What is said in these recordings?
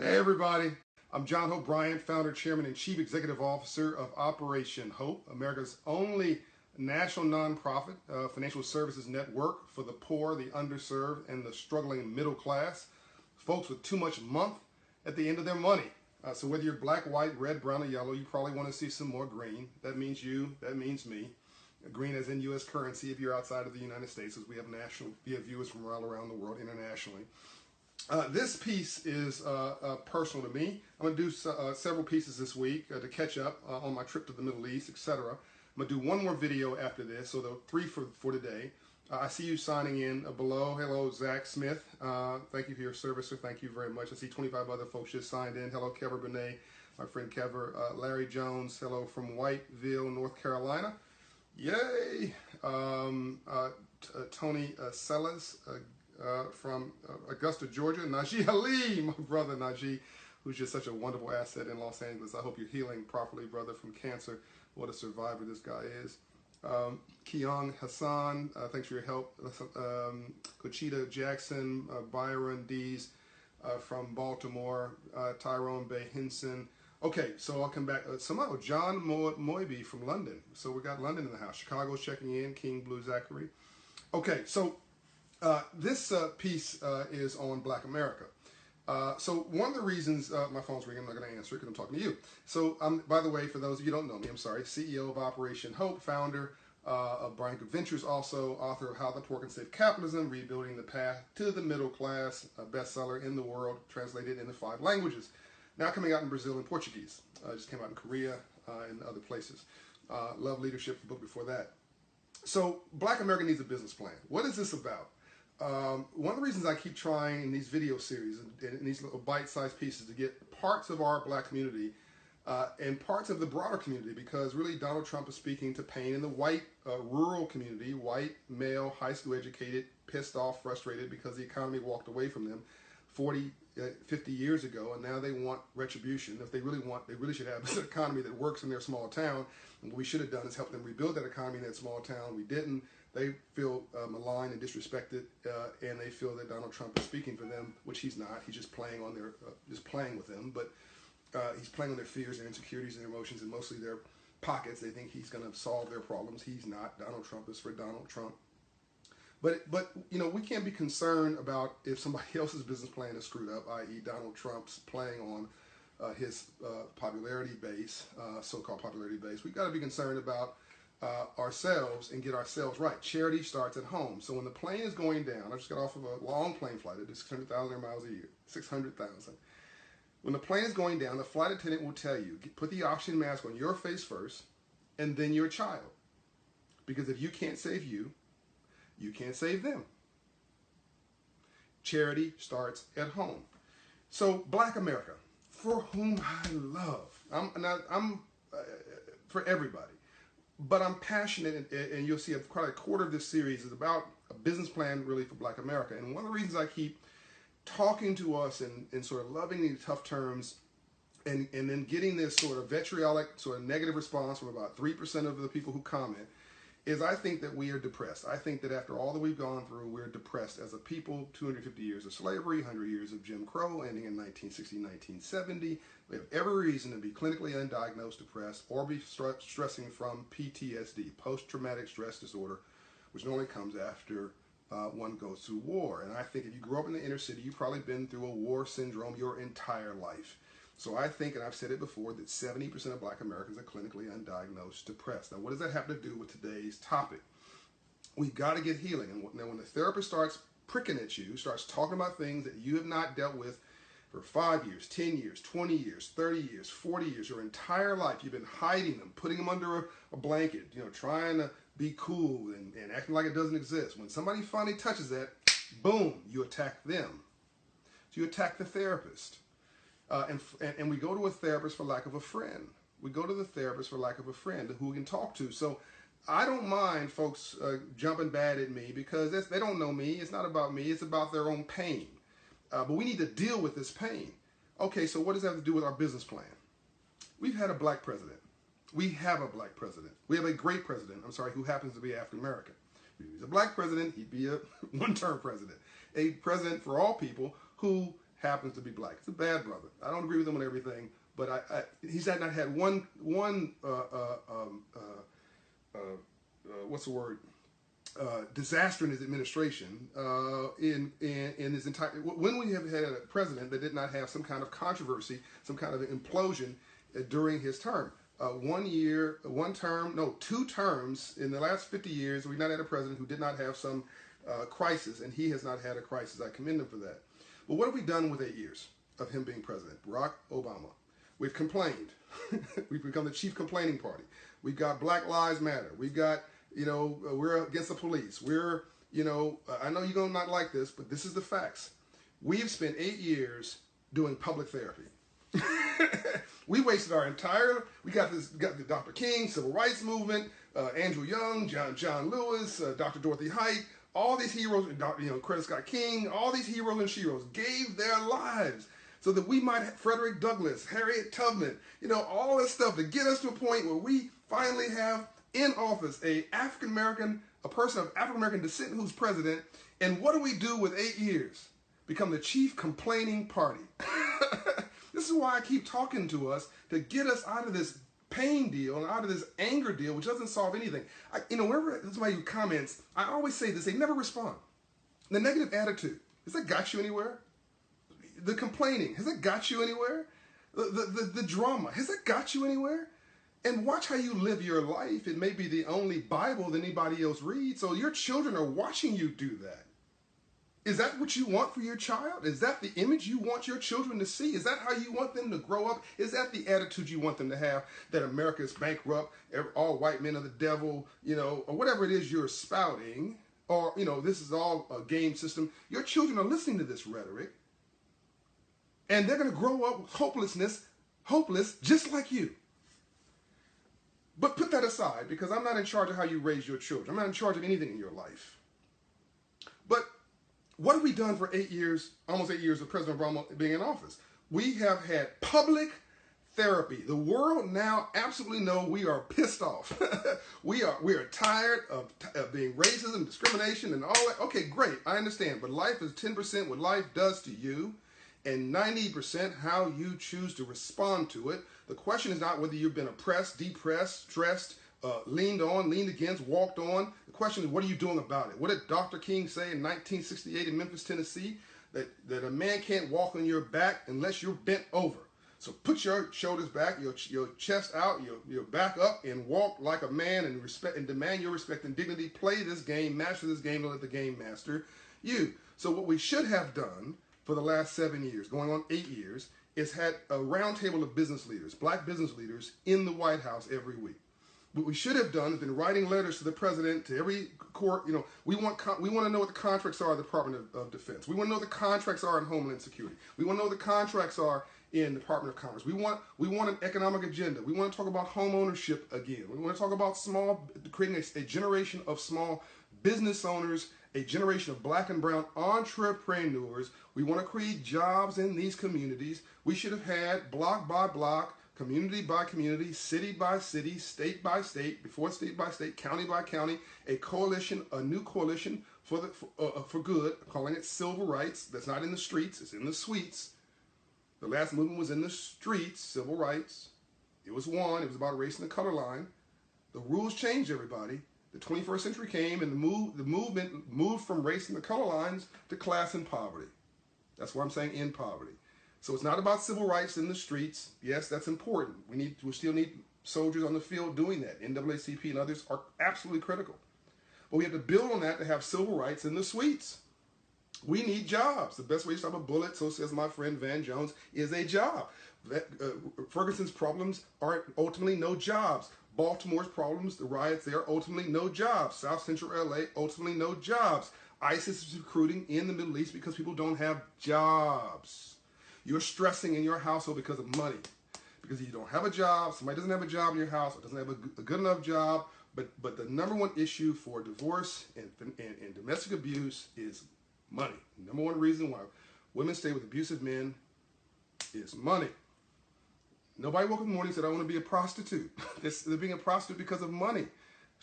Hey everybody, I'm John Hope Bryant, founder, chairman, and chief executive officer of Operation Hope, America's only national nonprofit financial services network for the poor, the underserved, and the struggling middle class, folks with too much month at the end of their money. So whether you're black, white, red, brown, or yellow, you probably want to see some more green. That means you, that means me. Green as in U.S. currency if you're outside of the United States, as we have viewers from all around the world internationally. This piece is personal to me. I'm going to do several pieces this week to catch up on my trip to the Middle East, etc. I'm going to do one more video after this, so the three for today. I see you signing in below. Hello, Zach Smith. Thank you for your service, sir. Thank you very much. I see 25 other folks just signed in. Hello, Kever Benet, my friend Kever. Larry Jones, hello from Whiteville, North Carolina. Yay! Tony Sellers. From Augusta, Georgia. Najee Ali, my brother Najee, who's just such a wonderful asset in Los Angeles. I hope you're healing properly, brother, from cancer. What a survivor this guy is. Keon Hassan, thanks for your help. Cochita Jackson, Byron Dees from Baltimore, Tyrone Bay Henson. Okay, so I'll come back. John Moiby from London. So we got London in the house. Chicago's checking in. King Blue Zachary. Okay, so this piece is on Black America. So one of the reasons, my phone's ringing, I'm not going to answer it because I'm talking to you. So by the way, for those of you who don't know me, I'm sorry, CEO of Operation Hope, founder of Bryant Ventures, also author of How the Poor Can Save Capitalism, Rebuilding the Path to the Middle Class, a bestseller in the world, translated into 5 languages. Now coming out in Brazil and Portuguese. Just came out in Korea and other places. Love Leadership, the book before that. So Black America needs a business plan. What is this about? One of the reasons I keep trying in these video series and in these little bite-sized pieces to get parts of our black community and parts of the broader community, because really Donald Trump is speaking to pain in the white rural community, white, male, high school educated, pissed off, frustrated because the economy walked away from them 40, 50 years ago, and now they want retribution. If they really should have an economy that works in their small town. And what we should have done is help them rebuild that economy in that small town. We didn't. They feel maligned and disrespected, and they feel that Donald Trump is speaking for them, which he's not. He's just playing on just playing with them. But he's playing on their fears, their insecurities, and their emotions, and mostly their pockets. They think he's going to solve their problems. He's not. Donald Trump is for Donald Trump. But you know, we can't be concerned about if somebody else's business plan is screwed up, i.e., Donald Trump's playing on his popularity base, so-called popularity base. We've got to be concerned about ourselves and get ourselves right. Charity starts at home. So when the plane is going down, I just got off of a long plane flight. I did 600,000 miles a year, 600,000. When the plane is going down, the flight attendant will tell you, put the oxygen mask on your face first, and then your child. Because if you can't save you, you can't save them. Charity starts at home. So Black America, for whom I love, I'm for everybody. But I'm passionate, and you'll see quite a quarter of this series is about a business plan really for Black America. And one of the reasons I keep talking to us and sort of loving these tough terms and then getting this sort of vitriolic, sort of negative response from about 3% of the people who comment is I think that we are depressed. I think that after all that we've gone through, we're depressed as a people. 250 years of slavery, 100 years of Jim Crow, ending in 1960, 1970. We have every reason to be clinically undiagnosed depressed or be stressing from PTSD, post-traumatic stress disorder, which normally comes after one goes through war. And I think if you grew up in the inner city, you've probably been through a war syndrome your entire life. So I think, and I've said it before, that 70% of Black Americans are clinically undiagnosed depressed. Now, what does that have to do with today's topic? We've got to get healing. And now when the therapist starts pricking at you, starts talking about things that you have not dealt with for 5 years, 10 years, 20 years, 30 years, 40 years, your entire life, you've been hiding them, putting them under a blanket, you know, trying to be cool and acting like it doesn't exist. When somebody finally touches that, boom, you attack them. So you attack the therapist. And we go to a therapist for lack of a friend. We go to the therapist for lack of a friend who we can talk to. So I don't mind folks jumping bad at me because they don't know me. It's not about me. It's about their own pain. But we need to deal with this pain. Okay, so what does that have to do with our business plan? We've had a black president. We have a black president. We have a great president, who happens to be African American. If he was a black president, he'd be a one-term president. A president for all people who happens to be black. He's a bad brother. I don't agree with him on everything, but he's not had one what's the word? Disaster in his administration. In his entire, when we have had a president that did not have some kind of controversy, some kind of implosion during his term. 2 terms in the last 50 years, we've not had a president who did not have some crisis, and he has not had a crisis. I commend him for that. But what have we done with 8 years of him being president? Barack Obama. We've complained. We've become the chief complaining party. We've got Black Lives Matter. We've got, we're against the police. We're, I know you're going to not like this, but this is the facts. We've spent 8 years doing public therapy. We wasted our entire, we got the Dr. King, Civil Rights Movement, Andrew Young, John Lewis, Dr. Dorothy Height, all these heroes, Coretta Scott King, all these heroes and sheroes gave their lives so that we might have Frederick Douglass, Harriet Tubman, all this stuff to get us to a point where we finally have in office a person of African American descent who's president. And what do we do with 8 years? Become the chief complaining party. This is why I keep talking to us to get us out of this pain deal and out of this anger deal, which doesn't solve anything. Whenever somebody comments, I always say this: they never respond. The negative attitude, has that got you anywhere? The complaining, has that got you anywhere? The drama, has that got you anywhere? And watch how you live your life. It may be the only Bible that anybody else reads, so your children are watching you do that. Is that what you want for your child? Is that the image you want your children to see? Is that how you want them to grow up? Is that the attitude you want them to have, that America is bankrupt, all white men are the devil, or whatever it is you're spouting, or, this is all a game system? Your children are listening to this rhetoric, and they're going to grow up hopeless, just like you. But put that aside, because I'm not in charge of how you raise your children. I'm not in charge of anything in your life. But what have we done for 8 years, almost 8 years of President Obama being in office? We have had public therapy. The world now absolutely know we are pissed off. we are tired of being racism, discrimination, and all that. Okay, great, I understand. But life is 10% what life does to you, and 90% how you choose to respond to it. The question is not whether you've been oppressed, depressed, stressed, leaned on, leaned against, walked on. The question is, what are you doing about it? What did Dr. King say in 1968 in Memphis, Tennessee? That a man can't walk on your back unless you're bent over. So put your shoulders back, your chest out, your back up, and walk like a man, and respect and demand your respect and dignity. Play this game, master this game, and let the game master you. So what we should have done for the last 7 years, going on 8 years, is had a roundtable of business leaders, black business leaders, in the White House every week. What we should have done is been writing letters to the president, to every court. We want to know what the contracts are in the Department of Defense. We want to know what the contracts are in Homeland Security. We want to know what the contracts are in the Department of Commerce. We want an economic agenda. We want to talk about home ownership again. We want to talk about creating a generation of small business owners, a generation of black and brown entrepreneurs. We want to create jobs in these communities. We should have had block by block, community by community, city by city, state by state, before state by state, county by county, a coalition, a new coalition for good, calling it civil rights. That's not in the streets, it's in the suites. The last movement was in the streets, civil rights. It was won, it was about erasing the color line. The rules changed, everybody. The 21st century came, and the movement moved from race and the color lines to class and poverty. That's why I'm saying in poverty. So it's not about civil rights in the streets. Yes, that's important. We still need soldiers on the field doing that. NAACP and others are absolutely critical. But we have to build on that to have civil rights in the suites. We need jobs. The best way to stop a bullet, so says my friend Van Jones, is a job. Ferguson's problems are ultimately no jobs. Baltimore's problems, the riots there, ultimately no jobs. South Central LA, ultimately no jobs. ISIS is recruiting in the Middle East because people don't have jobs. You're stressing in your household because of money. Because you don't have a job, somebody doesn't have a job in your house, or doesn't have a good enough job. But the number one issue for divorce and domestic abuse is money. Number one reason why women stay with abusive men is money. Nobody woke up in the morning and said, I want to be a prostitute. They're being a prostitute because of money.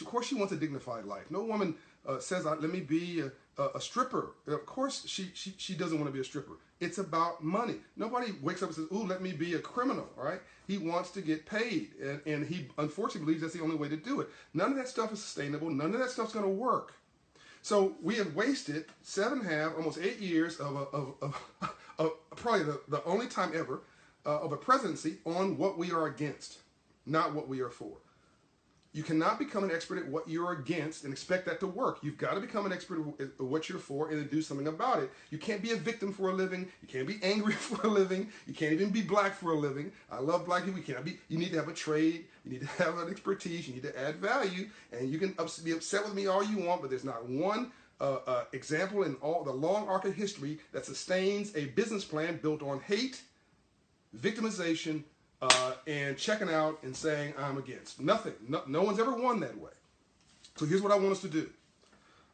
Of course she wants a dignified life. No woman says, let me be a stripper. Of course, she doesn't want to be a stripper. It's about money. Nobody wakes up and says, ooh, let me be a criminal, right? He wants to get paid, and he unfortunately believes that's the only way to do it. None of that stuff is sustainable. None of that stuff's going to work. So we have wasted 7.5, almost 8 years of probably the only time ever of a presidency on what we are against, not what we are for. You cannot become an expert at what you're against and expect that to work. You've got to become an expert at what you're for and do something about it. You can't be a victim for a living. You can't be angry for a living. You can't even be black for a living. I love black people. You need to have a trade. You need to have an expertise. You need to add value. And you can be upset with me all you want, but there's not one example in all the long arc of history that sustains a business plan built on hate, victimization, and checking out and saying I'm against. Nothing. No one's ever won that way. So here's what I want us to do.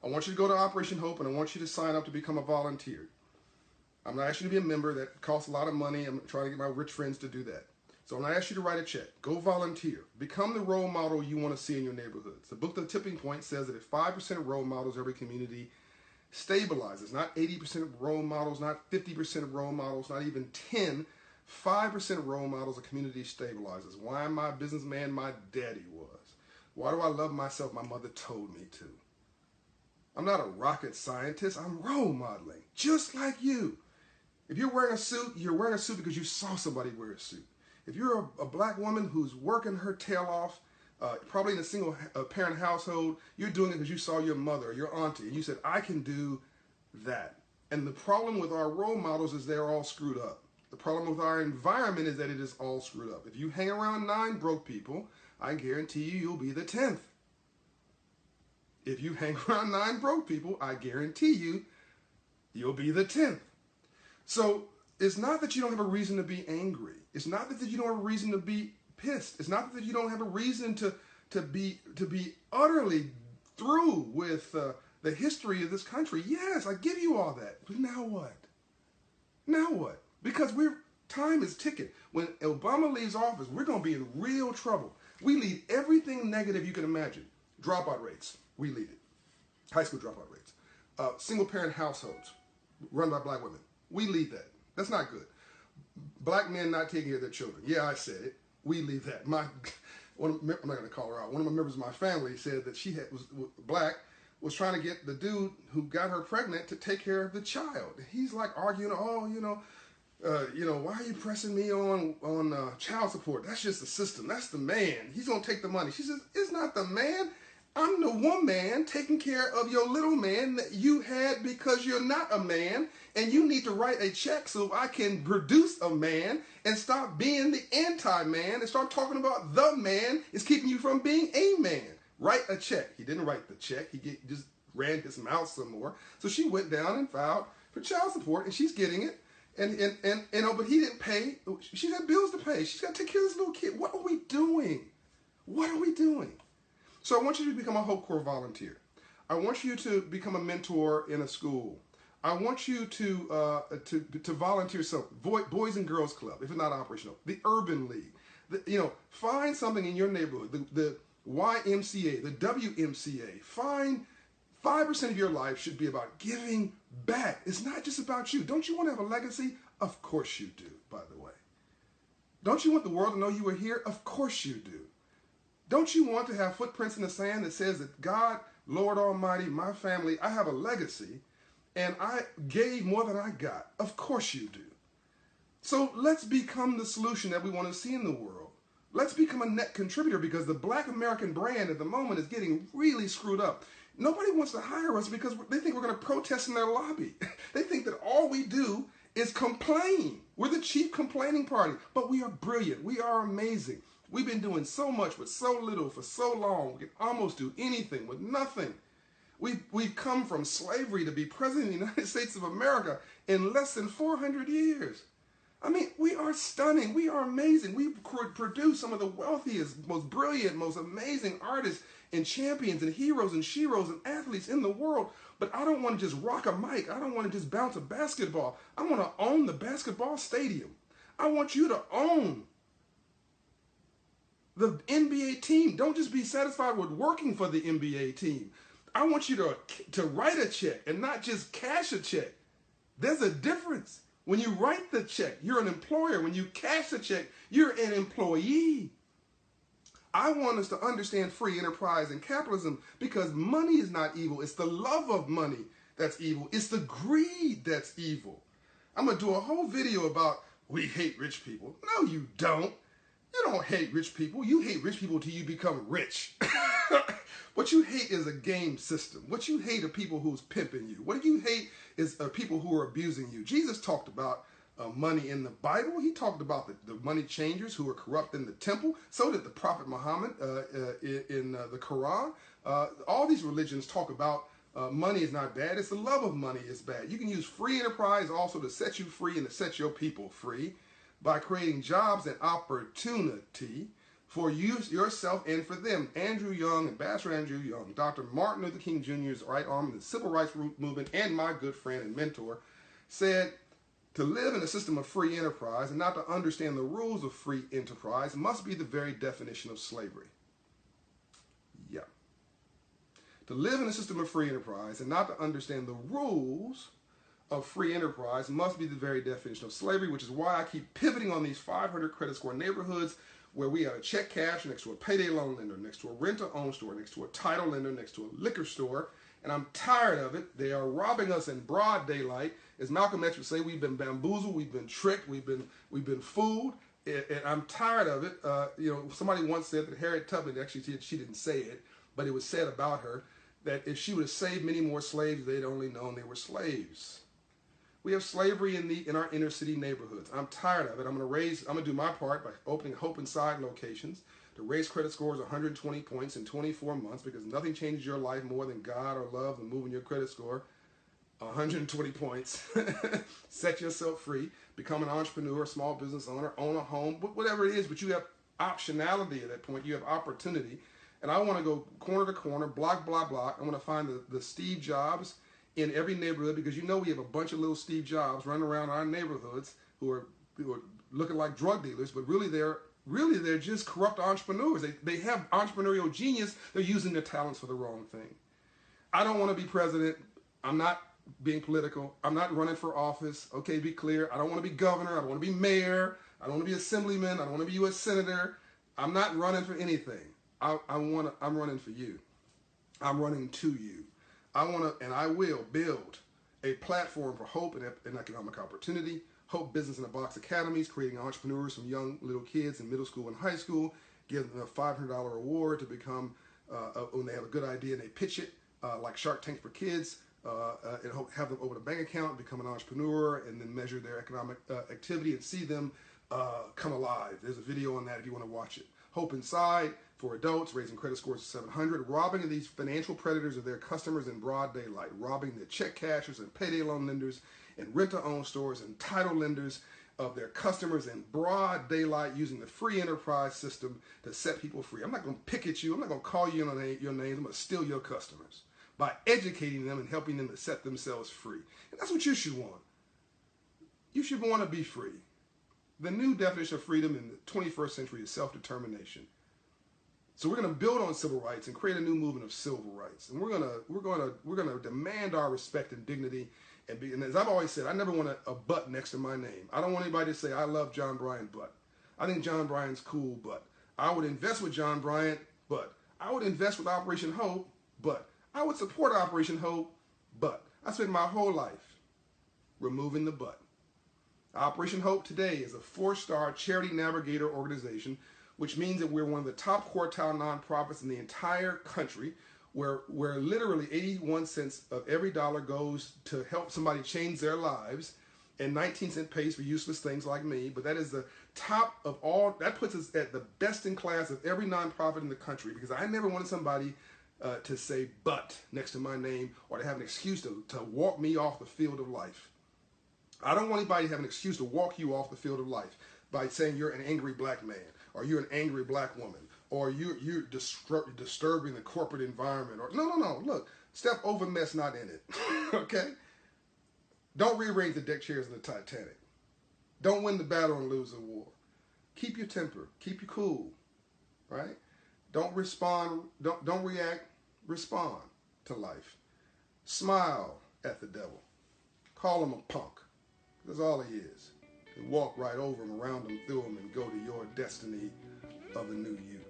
I want you to go to Operation Hope, and I want you to sign up to become a volunteer. I'm not asking you to be a member. That costs a lot of money. I'm trying to get my rich friends to do that. So I'm not asking you to write a check. Go volunteer. Become the role model you want to see in your neighborhoods. The book, The Tipping Point, says that if 5% of role models, every community stabilizes. Not 80% of role models, not 50% of role models, not even 10%. 5% role models, a community stabilizes. Why am I a businessman? My daddy was. Why do I love myself? My mother told me to. I'm not a rocket scientist. I'm role modeling, just like you. If you're wearing a suit, you're wearing a suit because you saw somebody wear a suit. If you're a black woman who's working her tail off, probably in a single parent household, you're doing it because you saw your mother or your auntie, and you said, I can do that. And the problem with our role models is they're all screwed up. The problem with our environment is that it is all screwed up. If you hang around 9 broke people, I guarantee you'll be the 10th. If you hang around 9 broke people, I guarantee you'll be the 10th. So it's not that you don't have a reason to be angry. It's not that you don't have a reason to be pissed. It's not that you don't have a reason to be utterly through with the history of this country. Yes, I give you all that. But now what? Now what? Because time is ticking. When Obama leaves office, we're going to be in real trouble. We lead everything negative you can imagine. Dropout rates, we lead it. High school dropout rates. Single-parent households run by black women, we lead that. That's not good. Black men not taking care of their children. Yeah, I said it. We lead that. I'm not going to call her out. One of my members of my family said that she was black, was trying to get the dude who got her pregnant to take care of the child. He's like arguing, why are you pressing me on child support? That's just the system. That's the man. He's going to take the money. She says, it's not the man. I'm the woman taking care of your little man that you had because you're not a man, and you need to write a check so I can produce a man and stop being the anti-man and start talking about the man is keeping you from being a man. Write a check. He didn't write the check. He just ran his mouth some more. So she went down and filed for child support, and she's getting it. But he didn't pay. She's got bills to pay. She's got to take care of this little kid. What are we doing? What are we doing? So I want you to become a Hope Corps volunteer. I want you to become a mentor in a school. I want you to volunteer something. Boys and Girls Club, if it's not operational. The Urban League. Find something in your neighborhood. The YMCA, the WMCA. Find 5% of your life should be about giving back. It's not just about you. Don't you want to have a legacy? Of course you do, by the way. Don't you want the world to know you were here? Of course you do. Don't you want to have footprints in the sand that says that God, Lord Almighty, my family, I have a legacy, and I gave more than I got? Of course you do. So let's become the solution that we want to see in the world. Let's become a net contributor, because the Black American brand at the moment is getting really screwed up. Nobody wants to hire us because they think we're going to protest in their lobby. They think that all we do is complain. We're the chief complaining party, but we are brilliant. We are amazing. We've been doing so much with so little for so long. We can almost do anything with nothing. We've come from slavery to be president of the United States of America in less than 400 years. I mean, we are stunning. We are amazing. We produce some of the wealthiest, most brilliant, most amazing artists and champions and heroes and sheroes and athletes in the world. But I don't want to just rock a mic. I don't want to just bounce a basketball. I want to own the basketball stadium. I want you to own the NBA team. Don't just be satisfied with working for the NBA team. I want you to write a check and not just cash a check. There's a difference. When you write the check, you're an employer. When you cash the check, you're an employee. I want us to understand free enterprise and capitalism because money is not evil. It's the love of money that's evil. It's the greed that's evil. I'm going to do a whole video about we hate rich people. No, you don't. You don't hate rich people. You hate rich people till you become rich. What you hate is a game system. What you hate are people who's pimping you. What you hate is people who are abusing you. Jesus talked about money in the Bible. He talked about the money changers who were corrupt in the temple. So did the Prophet Muhammad in the Quran. All these religions talk about money is not bad. It's the love of money is bad. You can use free enterprise also to set you free and to set your people free by creating jobs and opportunity for you, yourself, and for them. Andrew Young, Ambassador Andrew Young, Dr. Martin Luther King Jr.'s right arm in the civil rights movement, and my good friend and mentor, said to live in a system of free enterprise and not to understand the rules of free enterprise must be the very definition of slavery. Yeah. To live in a system of free enterprise and not to understand the rules of free enterprise must be the very definition of slavery, which is why I keep pivoting on these 500 credit score neighborhoods where we have a check cash next to a payday loan lender, next to a rent-to-own store, next to a title lender, next to a liquor store, and I'm tired of it. They are robbing us in broad daylight. As Malcolm X would say, we've been bamboozled, we've been tricked, we've been fooled, and I'm tired of it. Somebody once said that Harriet Tubman, actually she didn't say it, but it was said about her, that if she would have saved many more slaves, they'd only known they were slaves. We have slavery in our inner city neighborhoods. I'm tired of it. I'm going to do my part by opening Hope Inside locations to raise credit scores 120 points in 24 months because nothing changes your life more than God or love than moving your credit score 120 points. Set yourself free, become an entrepreneur, a small business owner, own a home, whatever it is, but you have optionality at that point. You have opportunity. And I want to go corner to corner, block, block, block. I want to find the Steve Jobs in every neighborhood because we have a bunch of little Steve Jobs running around our neighborhoods who are looking like drug dealers, but really they're just corrupt entrepreneurs. They have entrepreneurial genius. They're using their talents for the wrong thing. I don't want to be president. I'm not being political. I'm not running for office. Okay, be clear. I don't want to be governor. I don't want to be mayor. I don't want to be assemblyman. I don't want to be U.S. senator. I'm not running for anything. I'm running for you. I'm running to you. I want to, and I will build a platform for hope and economic opportunity. Hope Business in a Box Academies, creating entrepreneurs from young little kids in middle school and high school, give them a $500 reward to become, when they have a good idea and they pitch it, like Shark Tank for Kids, and have them open a bank account, become an entrepreneur, and then measure their economic activity and see them come alive. There's a video on that if you want to watch it. Hope Inside for adults, raising credit scores to 700, robbing these financial predators of their customers in broad daylight, robbing the check cashers and payday loan lenders and rent-to-own stores and title lenders of their customers in broad daylight using the free enterprise system to set people free. I'm not going to pick at you. I'm not going to call you on your names. I'm going to steal your customers by educating them and helping them to set themselves free. And that's what you should want. You should want to be free. The new definition of freedom in the 21st century is self-determination. So we're going to build on civil rights and create a new movement of civil rights, and we're going to demand our respect and dignity. And as I've always said, I never want a butt next to my name. I don't want anybody to say I love John Bryant, but I think John Bryant's cool, but I would invest with John Bryant, but I would invest with Operation Hope, but I would support Operation Hope, but I spent my whole life removing the but. Operation Hope today is a 4-star charity navigator organization, which means that we're one of the top quartile nonprofits in the entire country, where literally 81 cents of every dollar goes to help somebody change their lives, and 19 cents pays for useless things like me. But that is the top of all. That puts us at the best in class of every nonprofit in the country, because I never wanted somebody to say but next to my name, or to have an excuse to walk me off the field of life. I don't want anybody to have an excuse to walk you off the field of life by saying you're an angry black man, or you're an angry black woman, or you're disturbing the corporate environment. Or no. Look, step over mess, not in it. Okay? Don't rearrange the deck chairs in the Titanic. Don't win the battle and lose the war. Keep your temper. Keep your cool. Right? Don't respond. Don't react. Respond. to life. Smile at the devil. Call him a punk. That's all he is. And walk right over him, around him, through him, and go to your destiny of a new you.